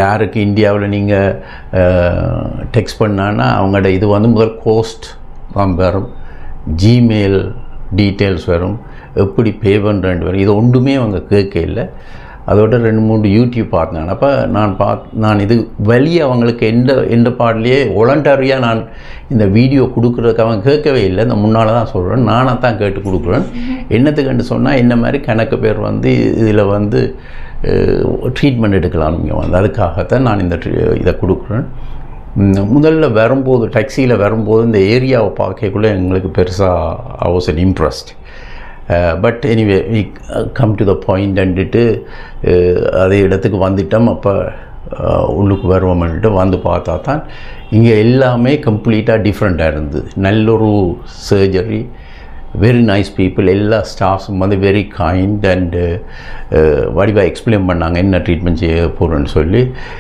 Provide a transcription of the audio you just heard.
யாருக்கு இந்தியாவில் நீங்கள் டெக்ஸ்ட் பண்ணான்னா அவங்களோட இது வந்து முதல் கோஸ்ட் தான் வரும், ஜிமெயில் டீட்டெயில்ஸ் வரும், எப்படி பே பண்ணுறேன் வரும். இது ஒன்றுமே அவங்க கேட்க இல்லை. அதோட 2-3 யூடியூப் பார்த்தேன். அப்போ நான் இது வெளியே அவங்களுக்கு எந்த பாடலையே வாலண்டரியாக நான் இந்த வீடியோ கொடுக்குறதுக்கு அவங்க கேட்கவே இல்லை. இந்த முன்னால் தான் சொல்கிறேன், நானாக தான் கேட்டு கொடுக்குறேன். என்னத்துக்குன்னு சொன்னால் இந்த மாதிரி கணக்கு பேர் வந்து இதில் வந்து ட்ரீட்மெண்ட் எடுக்கலாம். நீங்கள் வந்து அதுக்காகத்தான் நான் இதை கொடுக்குறேன். முதல்ல வரும்போது டாக்ஸியில் வரும்போது இந்த ஏரியாவை பார்க்கக்குள்ளே எங்களுக்கு பெருசாக I was unimpressed. But anyway we come to the point அண்டுட்டு அதே இடத்துக்கு வந்துட்டோம். அப்போ உள்ளுக்கு வருவோம்னுட்டு வந்து பார்த்தா தான் இங்கே எல்லாமே கம்ப்ளீட்டாக டிஃப்ரெண்ட்டாக இருந்தது. நல்ல ஒரு சர்ஜரி, வெரி நைஸ் பீப்புள், எல்லா ஸ்டாஃப்ஸும் வந்து வெரி கைண்ட் அண்டு வடிவாக எக்ஸ்பிளைன் பண்ணாங்க என்ன ட்ரீட்மெண்ட் செய்ய போகிறேன்னு சொல்லி.